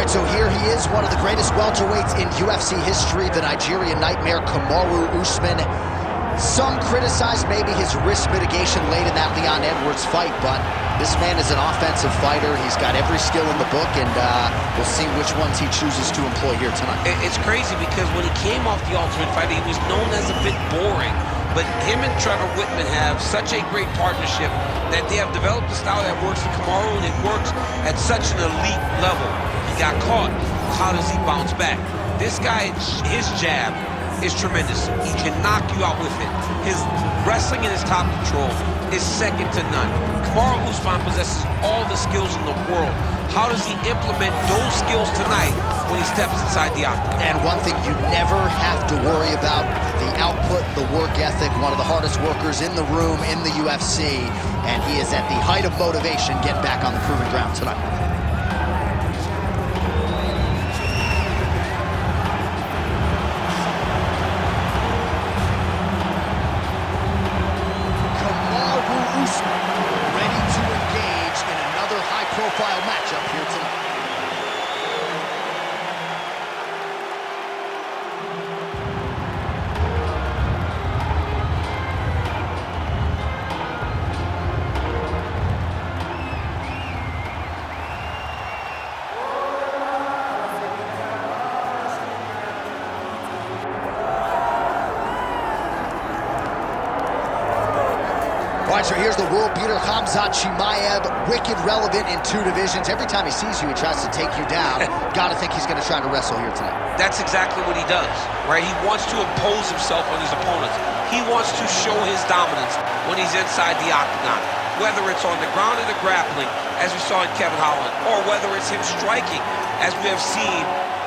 right, so here he is, one of the greatest welterweights in UFC history, the Nigerian nightmare, Kamaru Usman. Some criticize maybe his risk mitigation late in that Leon Edwards fight, but this man is an offensive fighter. He's got every skill in the book, and we'll see which ones he chooses to employ here tonight. It's crazy because when he came off the Ultimate Fighter, he was known as a bit boring. But him and Trevor Whitman have such a great partnership that they have developed a style that works for Kamaru, and it works at such an elite level. He got caught. How does he bounce back? This guy, his jab is tremendous. He can knock you out with it. His wrestling and his top control is second to none. Kamaru Usman possesses all the skills in the world. How does he implement those skills tonight when he steps inside the octagon? And one thing you never have to worry about, the output, the work ethic, one of the hardest workers in the room in the UFC, and he is at the height of motivation getting back on the proving ground tonight. Ready to engage in another high-profile matchup here tonight. All right, so here's the world beater, Khamzat Chimaev, wicked relevant in 2 divisions. Every time he sees you, he tries to take you down. Gotta think he's gonna try to wrestle here tonight. That's exactly what he does, right? He wants to impose himself on his opponents. He wants to show his dominance when he's inside the octagon, whether it's on the ground or the grappling, as we saw in Kevin Holland, or whether it's him striking, as we have seen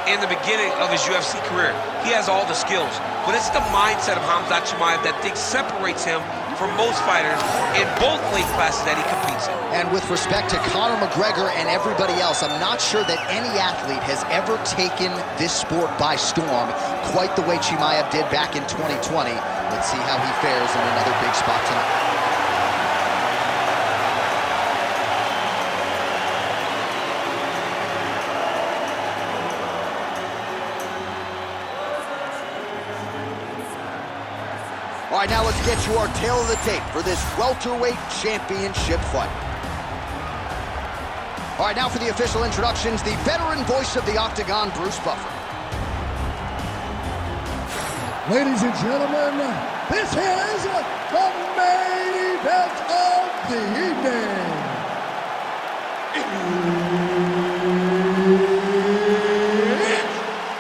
in the beginning of his UFC career. He has all the skills, but it's the mindset of Khamzat Chimaev that separates him from most fighters in both weight classes that he competes in. And with respect to Conor McGregor and everybody else, I'm not sure that any athlete has ever taken this sport by storm quite the way Chimaev did back in 2020. Let's see how he fares in another big spot tonight. All right, now let's get you our tail of the tape for this welterweight championship fight. All right, now for the official introductions, the veteran voice of the Octagon, Bruce Buffer. Ladies and gentlemen, this is the main event of the evening. It's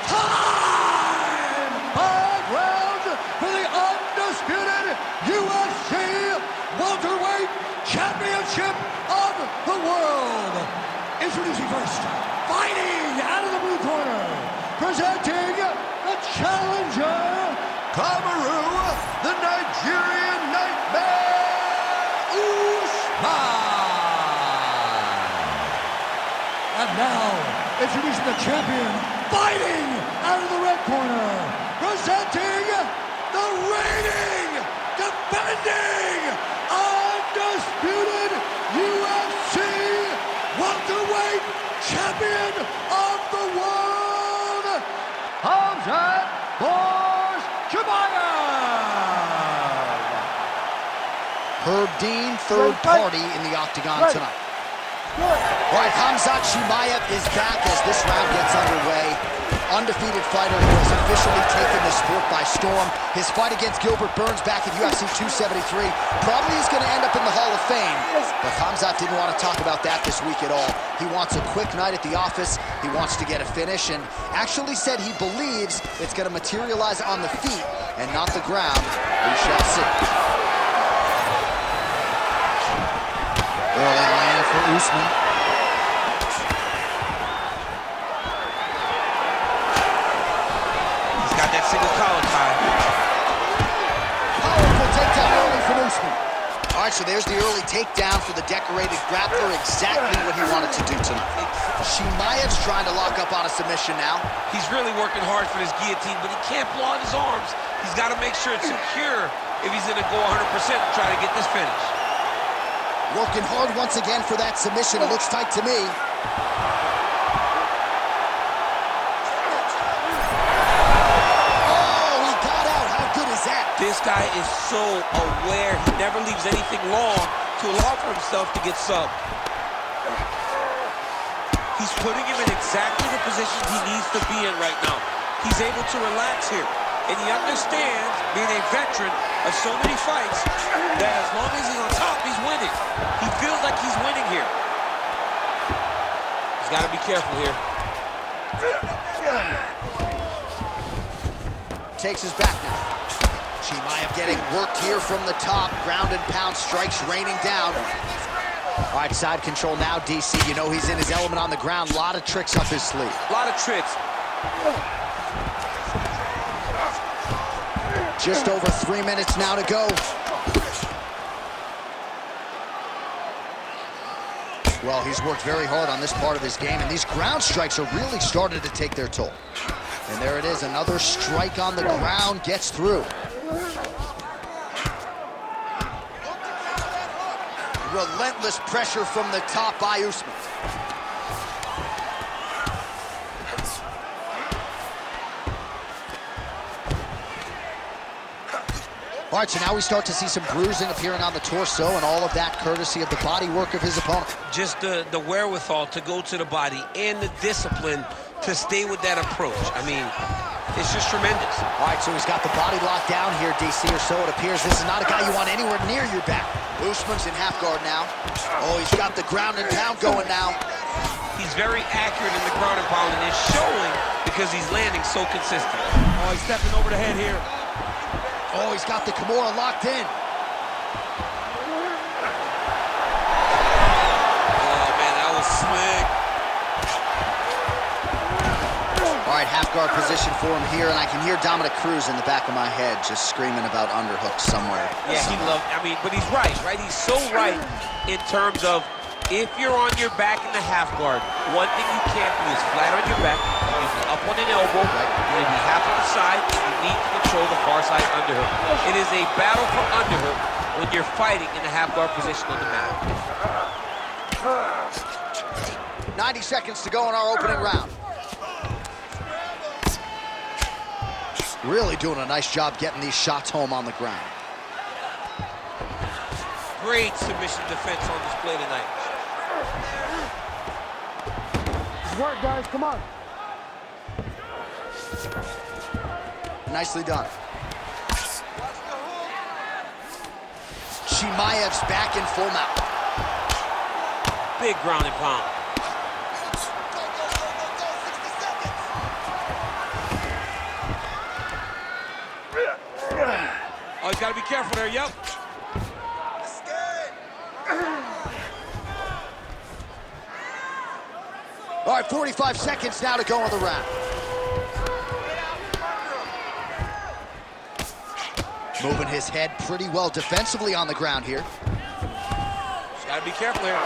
time! 5 rounds for the undisputed UFC welterweight championship of the world. Introducing first, fighting out of the blue corner, presenting the challenger, Kamaru, the Nigerian nightmare, Usman. And now, introducing the champion, fighting out of the red corner, presenting the reigning, defending, undisputed UFC welterweight champion of the world, Khamzat Chimaev. Herb Dean, third party in the Octagon tonight. All right, Khamzat Chimaev is back as this round gets underway. Undefeated fighter who has officially taken the sport by storm. His fight against Gilbert Burns back at UFC 273 probably is going to end up in the Hall of Fame. But Khamzat didn't want to talk about that this week at all. He wants a quick night at the office. He wants to get a finish, and actually said he believes it's going to materialize on the feet and not the ground. We shall see. Early land for Usman. He's got that single collar tie. Powerful takedown early from Usman. All right, so there's the early takedown for the decorated grappler, exactly what he wanted to do tonight. Chimaev's trying to lock up on a submission now. He's really working hard for this guillotine, but he can't blow out his arms. He's got to make sure it's secure if he's going to go 100% and try to get this finish. Working hard once again for that submission. It looks tight to me. This guy is so aware. He never leaves anything long to allow for himself to get subbed. He's putting him in exactly the position he needs to be in right now. He's able to relax here. And he understands, being a veteran of so many fights, that as long as he's on top, he's winning. He feels like he's winning here. He's got to be careful here. Takes his back now. Chimaev getting worked here from the top. Ground and pound strikes raining down. All right, side control now, DC. You know he's in his element on the ground. A lot of tricks up his sleeve. A lot of tricks. Just over 3 minutes now to go. Well, he's worked very hard on this part of his game, and these ground strikes are really starting to take their toll. And there it is, another strike on the ground gets through. Relentless pressure from the top by Usman. All right, so now we start to see some bruising appearing on the torso, and all of that courtesy of the body work of his opponent. Just the wherewithal to go to the body and the discipline to stay with that approach. I mean, it's just tremendous. All right, so he's got the body locked down here, DC, or so it appears. This is not a guy you want anywhere near your back. Usman's in half guard now. Oh, he's got the ground and pound going now. He's very accurate in the ground and pound, and it's showing because he's landing so consistently. Oh, he's stepping over the head here. Oh, he's got the Kimura locked in. Oh, man, that was slick. All right, half guard position for him here, and I can hear Dominic Cruz in the back of my head just screaming about underhooks somewhere. Yeah, he loved, I mean, but he's right? He's so right in terms of if you're on your back in the half guard, one thing you can't do is flat on your back, you need to be up on an elbow, you need to be half on the side, and you need to control the far side underhook. It is a battle for underhook when you're fighting in the half guard position on the mat. 90 seconds to go in our opening round. Really doing a nice job getting these shots home on the ground. Great submission defense on display tonight. Good work, guys. Come on. Nicely done. Chimaev's back in full mount. Big ground and pound. Oh, he's got to be careful there, yep. All right, 45 seconds now to go in the round. Moving his head pretty well defensively on the ground here. He's got to be careful here.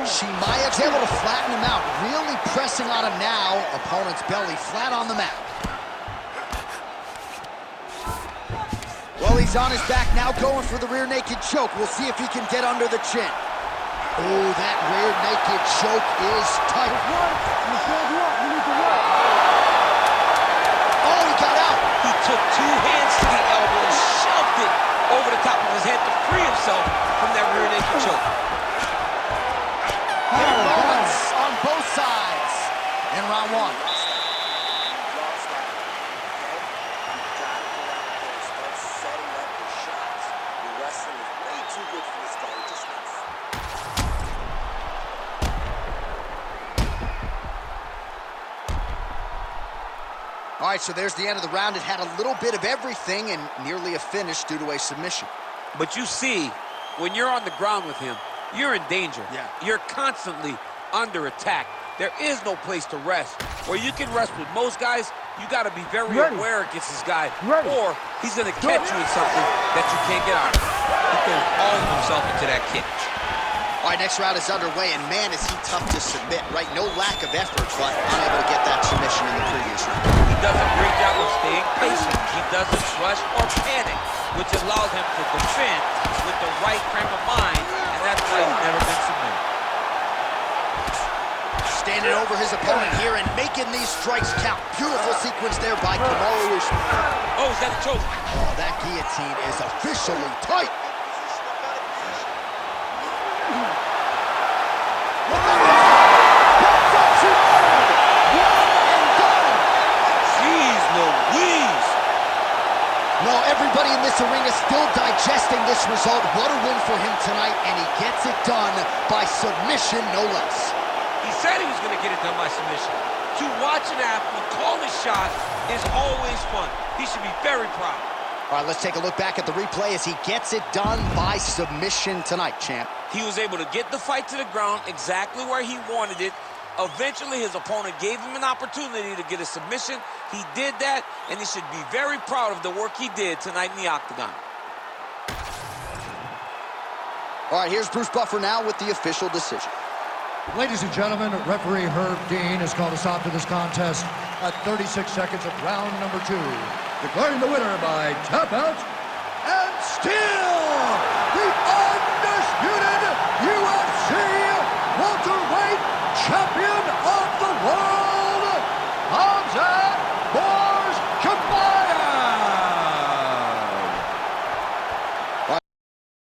Chimaev's able to flatten him out, really pressing on him now. Opponent's belly flat on the mat. Well, he's on his back now, going for the rear naked choke. We'll see if he can get under the chin. Oh, that rear naked choke is tight. Oh, he got out. He took two hands to the elbow and shoved it over the top of his head to free himself from that rear naked choke. Moments on both sides in round one. All right, so there's the end of the round. It had a little bit of everything and nearly a finish due to a submission. But you see, when you're on the ground with him, you're in danger. Yeah. You're constantly under attack. There is no place to rest. Where you can rest with most guys, you got to be very aware against this guy, or he's going to catch you in something that you can't get out of. He throws all of himself into that kick. All right, next round is underway, and man, is he tough to submit, right? No lack of effort, but unable to get that submission in the previous round. He does a great job of staying patient. He doesn't rush or panic, which allows him to defend with the right frame of mind, and that's why he's never been submitted. Standing over his opponent here and making these strikes count. Beautiful sequence there by Kamaru Usman. Oh, he's got a choke. Oh, that guillotine is officially tight. Jeez Louise. No, everybody in this arena still digesting this result. What a win for him tonight, and he gets it done by submission, no less. He said he was going to get it done by submission. To watch an athlete call his shot is always fun. He should be very proud. All right, let's take a look back at the replay as he gets it done by submission tonight, champ. He was able to get the fight to the ground exactly where he wanted it. Eventually, his opponent gave him an opportunity to get a submission. He did that, and he should be very proud of the work he did tonight in the octagon. All right, here's Bruce Buffer now with the official decision. Ladies and gentlemen, referee Herb Dean has called a stop to this contest at 36 seconds of round number 2, declaring the winner by tap out and still